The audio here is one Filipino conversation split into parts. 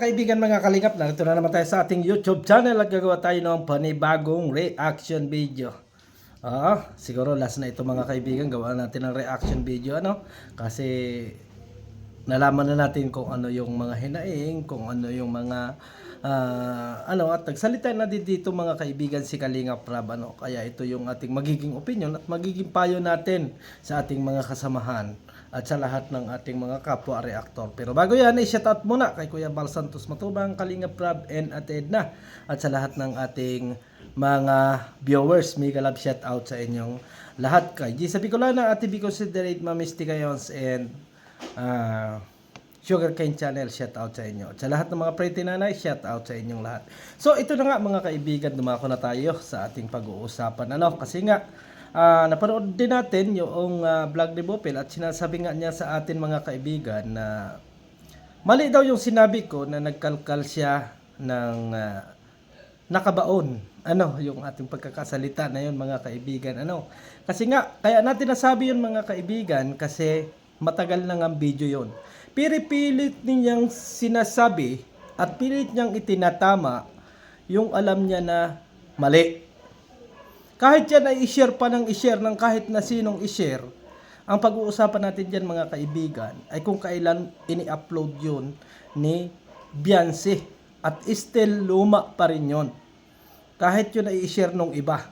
kaibigan, mga kalingap, narito na naman tayo sa ating YouTube channel at gagawa tayo ng panibagong reaction video. Siguro last na ito mga kaibigan, gawa natin ng reaction video kasi nalaman na natin kung ano yung mga hinaing, kung ano yung mga at nagsalita na din dito mga kaibigan si Kalingap Rab, kaya ito yung ating magiging opinion at magiging payo natin sa ating mga kasamahan at sa lahat ng ating mga kapwa reactor. Pero bago yan, i-shout out muna kay Kuya Bal Santos Matubang, Kalingap Rab, and Ate Edna, at sa lahat ng ating mga viewers. Mega love shout out sa inyong lahat. Kay Gisa Bicolana, Ate Bico Considerate, Mamis Tigayons, and Sugarcane Channel, shout out sa inyo. At sa lahat ng mga pretty nanay, shout out sa inyong lahat. So ito na nga mga kaibigan, dumako na tayo sa ating pag-uusapan. Kasi nga, napanood din natin yung vlog ni Bopel at sinasabi nga niya sa atin mga kaibigan na mali daw yung sinabi ko na nagkalkal siya ng nakabaon. Yung ating pagkakasalita na yun mga kaibigan. Kasi nga, kaya natin nasabi yun mga kaibigan kasi matagal na nga video yun. Pinipilit niyang sinasabi at pilit niyang itinatama yung alam niya na mali. Kahit yan ay i-share pa ng i-share ng kahit na sinong i-share, ang pag-uusapan natin dyan mga kaibigan ay kung kailan ini-upload yun ni Beyonce at still luma pa rin yun. Kahit yun ay i-share nung iba.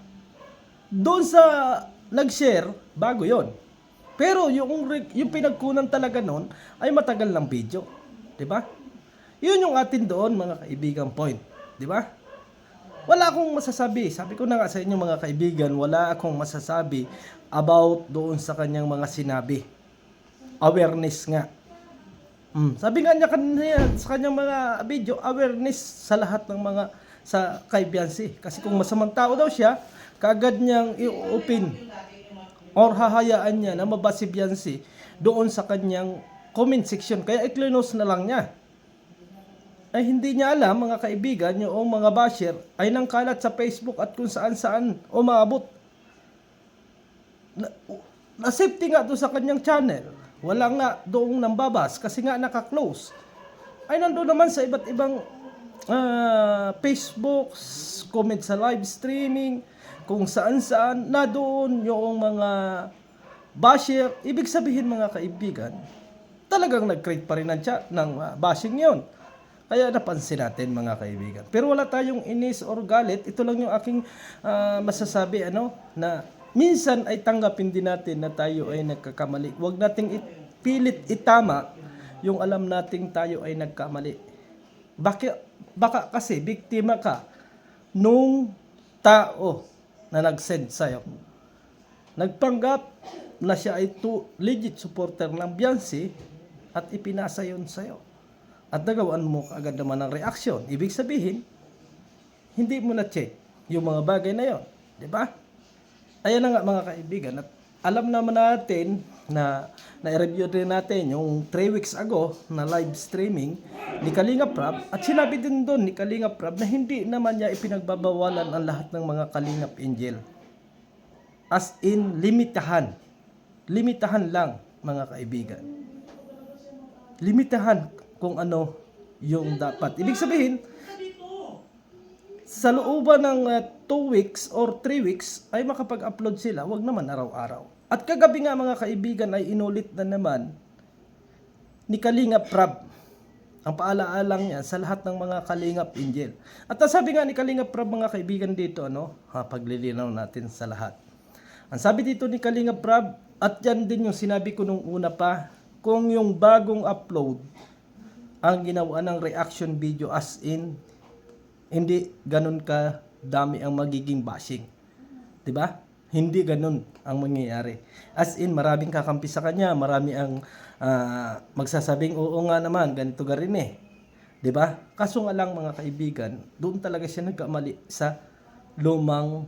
Doon sa nag-share, bago yun. Pero yung pinagkunan talaga nun ay matagal ng video. Diba? Yun yung atin doon mga kaibigan point. Diba? Wala akong masasabi. Sabi ko na nga sa inyo mga kaibigan, wala akong masasabi about doon sa kanyang mga sinabi. Awareness nga. Sabi nga niya kanina sa kanyang mga video, awareness sa lahat ng mga sa kay Beyonce. Kasi kung masamang tao daw siya, kaagad niyang i-open or hahayaan niya na mabasa si Beyonce doon sa kanyang comment section. Kaya i-close na lang niya. Ay hindi niya alam mga kaibigan, yung mga basher ay nangkalat sa Facebook at kung saan-saan umabot. Na-safety nga doon sa kanyang channel. Wala nga doong nambabas kasi nga naka-close. Ay nandoon naman sa iba't ibang Facebook, comment sa live streaming, kung saan-saan, na doon yung mga basher. Ibig sabihin mga kaibigan, talagang nag-create pa rin ng bashing yon. Kaya napansin natin mga kaibigan. Pero wala tayong inis or galit. Ito lang yung aking masasabi na minsan ay tanggapin din natin na tayo ay nagkakamali. Huwag nating pilit itama yung alam nating tayo ay nagkamali. Baka kasi biktima ka nung tao na nag-send sa'yo. Nagpanggap na siya ay legit supporter ng Beyonce at ipinasa yun sa'yo. At nagawaan mo agad naman ng reaction. Ibig sabihin, hindi mo na-check yung mga bagay na yon. Diba? Ayan na nga mga kaibigan. At alam naman natin na na-review din natin yung 3 weeks ago na live streaming ni Kalingap Rab. At sinabi din doon ni Kalingap Rab na hindi naman niya ipinagbabawalan ang lahat ng mga Kalingap Angel. As in, limitahan. Limitahan lang mga kaibigan. Limitahan kung ano yung dapat. Ibig sabihin, sa looban ng 2 weeks or 3 weeks ay makapag-upload sila, wag naman araw-araw. At kagabi nga mga kaibigan ay inulit na naman ni Kalingap Rab ang paalaalang niya sa lahat ng mga Kalingap Angel. At sabi nga ni Kalingap Rab mga kaibigan dito, paglilinaw natin sa lahat. Ang sabi dito ni Kalingap Rab, at yan din yung sinabi ko nung una pa, kung yung bagong upload ang ginawa ng reaction video as in, hindi ganun ka dami ang magiging bashing. Diba? Hindi ganun ang mangyayari. As in, maraming kakampi sa kanya, marami ang magsasabing, oo nga naman, ganito ga rin eh. Diba? Kaso nga lang mga kaibigan, doon talaga siya nagkamali sa lumang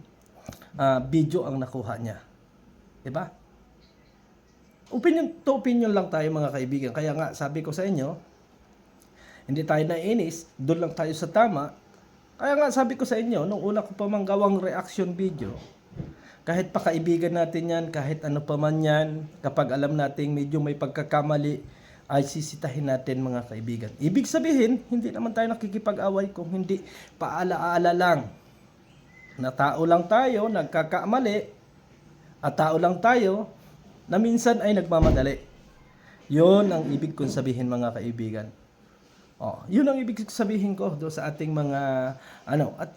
video ang nakuha niya. Diba? Opinion to opinion lang tayo mga kaibigan. Kaya nga, sabi ko sa inyo, hindi tayo naiinis, doon lang tayo sa tama. Kaya nga sabi ko sa inyo, nung una ko pa mang gawang reaction video, kahit pa kaibigan natin yan, kahit ano pa man yan, kapag alam natin medyo may pagkakamali, ay sisitahin natin mga kaibigan. Ibig sabihin, hindi naman tayo nakikipag-away kung hindi paalaala lang na tao lang tayo, nagkakamali, at tao lang tayo na minsan ay nagmamadali. Yun ang ibig kong sabihin mga kaibigan. Yun ang ibig sabihin ko do sa ating mga at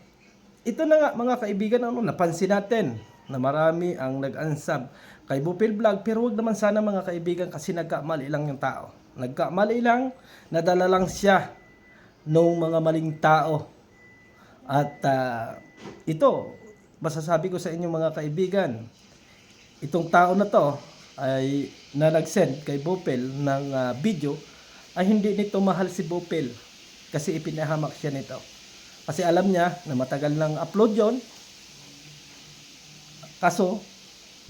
ito na nga mga kaibigan, napansin natin na marami ang nag-unsub kay Bupil Vlog, pero wag naman sana mga kaibigan kasi nagkamali lang yung tao. Nagkamali lang, nadala lang siya ng mga maling tao. At ito, masasabi ko sa inyo mga kaibigan, itong tao na to ay na nag-send kay Bupil ng video ay hindi nito mahal si Bupil kasi ipinahamak siya nito. Kasi alam niya na matagal nang upload yon, kaso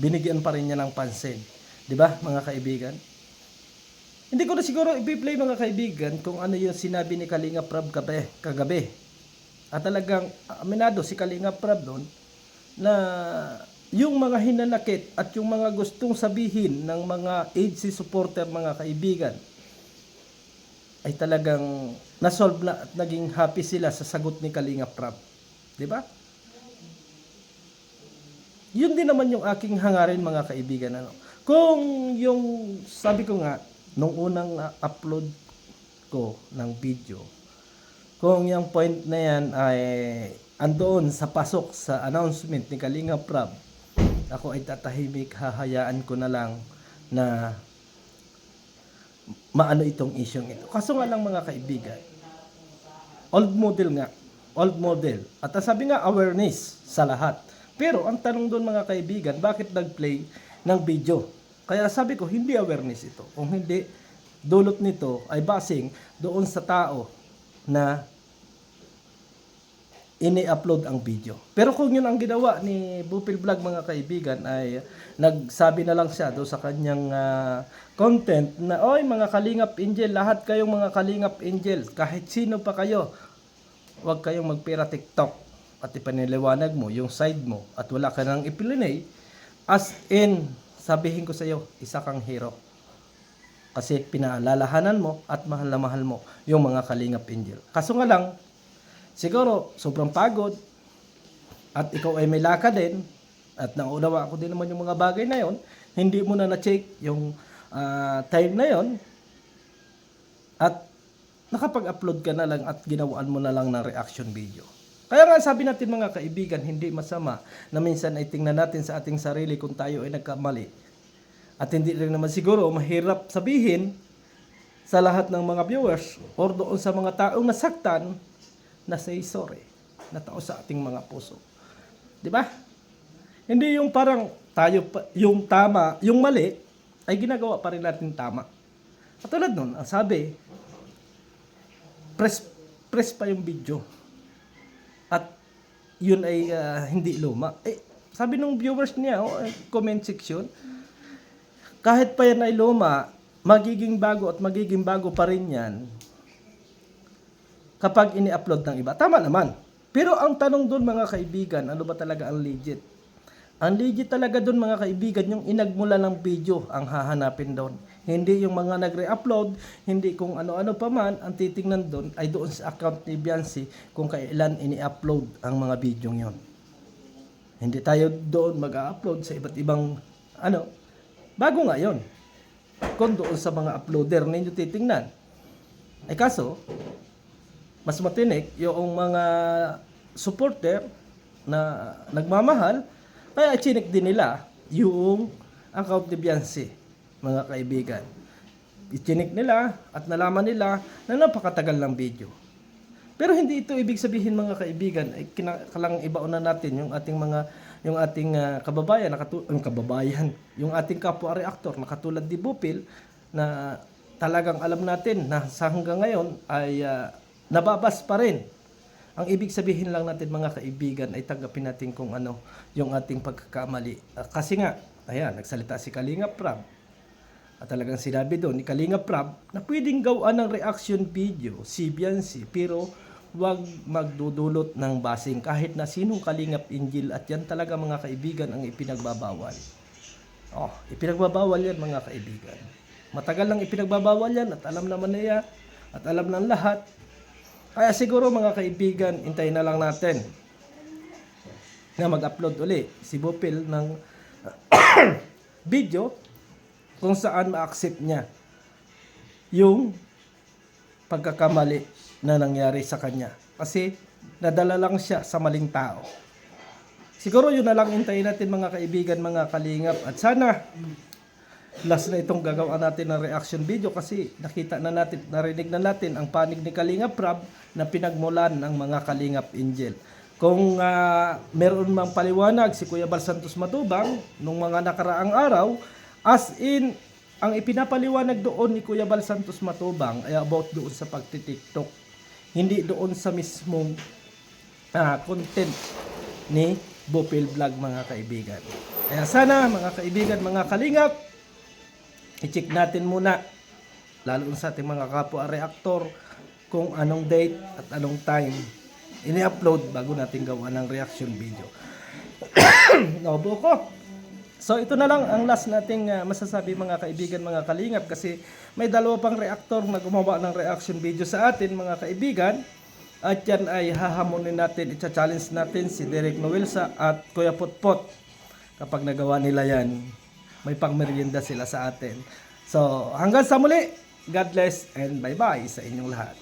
binigyan pa rin niya ng pansin. 'Di ba mga kaibigan? Hindi ko na siguro i-play mga kaibigan kung ano yung sinabi ni Kalinga Prab kagabi. At talagang aminado si Kalinga Prab doon na yung mga hinanakit at yung mga gustong sabihin ng mga agency supporter mga kaibigan ay talagang na-solve na at naging happy sila sa sagot ni Kalinga Prab. 'Di ba? Yun din naman yung aking hangarin mga kaibigan. Kung yung sabi ko nga nung unang upload ko ng video, kung yung point na yan ay andoon sa pasok sa announcement ni Kalinga Prab, ako ay tatahimik, hahayaan ko na lang na maano itong isyong ito. Kaso nga lang mga kaibigan, old model. At sabi nga awareness sa lahat. Pero ang tanong doon mga kaibigan, bakit nag-play ng video? Kaya sabi ko, hindi awareness ito. Kung hindi, dulot nito ay basing doon sa tao na ini-upload ang video. Pero kung yun ang ginawa ni Bupil Vlog mga kaibigan, ay nagsabi na lang siya doon sa kanyang content na, oy mga Kalingap Angel, lahat kayong mga Kalingap Angel, kahit sino pa kayo, huwag kayong magpira TikTok at ipaniliwanag mo yung side mo at wala ka nang ipilinay. As in, sabihin ko sa iyo, isa kang hero. Kasi pinaalalahanan mo at mahal na mahal mo yung mga Kalingap Angel. Kaso nga lang, siguro sobrang pagod at ikaw ay may laka din at naunawa ko din naman yung mga bagay na yon, hindi mo na na-check yung time na yon at nakapag-upload ka na lang at ginawaan mo na lang ng reaction video. Kaya nga sabi natin mga kaibigan, hindi masama na minsan ay tingnan natin sa ating sarili kung tayo ay nagkamali. At hindi rin naman siguro mahirap sabihin sa lahat ng mga viewers or doon sa mga taong nasaktan na say sorry, na tao sa ating mga puso. 'Di ba? Hindi yung parang tayo yung tama, yung mali ay ginagawa pa rin natin tama. At tulad nun, ang sabi, press pa yung video. At yun ay hindi luma. Sabi nung viewers niya, comment section, kahit pa yan ay luma, magiging bago at magiging bago pa rin yan kapag ini-upload ng iba. Tama naman. Pero ang tanong doon mga kaibigan, ano ba talaga ang legit? Ang legit talaga doon mga kaibigan, yung inagmula ng video ang hahanapin doon. Hindi yung mga nagre-upload, hindi kung ano-ano pa man, ang titingnan doon ay doon sa account ni Biancy kung kailan ini-upload ang mga video yon. Hindi tayo doon mag-upload sa iba't ibang bago nga yon. Kung doon sa mga uploader ninyo titingnan. Kaso, mas matinik yung mga supporter na nagmamahal, kaya chinik din nila yung account ni Biancy, mga kaibigan. Ichinik nila at nalaman nila na napakatagal ng video. Pero hindi ito ibig sabihin mga kaibigan ay kinakalang ibaunan natin yung ating kababayan, yung ating kapwa reactor na katulad ni Bupil na talagang alam natin na sa hanggang ngayon ay nababas pa rin. Ang ibig sabihin lang natin mga kaibigan ay tanggapin natin kung ano yung ating pagkakamali. Kasi nga, ayan, nagsalita si Kalinga Prab. At talagang sinabi doon ni Kalinga Prab na pwedeng gawaan ng reaction video si Biancy pero wag magdudulot ng basing kahit na sinong Kalingap Angel at yan talaga mga kaibigan ang ipinagbabawal. Ipinagbabawal yan mga kaibigan. Matagal nang ipinagbabawal yan at alam naman niya at alam ng lahat. Kaya siguro mga kaibigan, hintayin na lang natin na mag-upload uli si Bupil ng video kung saan ma-accept niya yung pagkakamali na nangyari sa kanya. Kasi nadala lang siya sa maling tao. Siguro yun na lang hintayin natin mga kaibigan, mga kalingap. At sana last na itong gagawa natin ng reaction video kasi nakita na natin, narinig na natin ang panig ni Kalingap Rab na pinagmulan ng mga Kalingap Angel. Kung meron mang paliwanag si Kuya Bal Santos Matubang nung mga nakaraang araw, as in, ang ipinapaliwanag doon ni Kuya Bal Santos Matubang ay about doon sa pagti-TikTok. Hindi doon sa mismong content ni Bupil Vlog mga kaibigan. Kaya sana mga kaibigan, mga kalingap, i-check natin muna, lalo sa ating mga kapwa reactor, kung anong date at anong time ini-upload bago natin gawa ng reaction video. Naubo ko. So ito na lang ang last nating masasabi mga kaibigan, mga kalingap, kasi may dalawa pang reactor na gumawa ng reaction video sa atin mga kaibigan. At yan ay hahamunin natin, i-challenge natin si Derek Noelsa at Kuya Putpot. Kapag nagawa nila yan, may pangmerienda sila sa atin. So hanggang sa muli, God bless and bye-bye sa inyong lahat.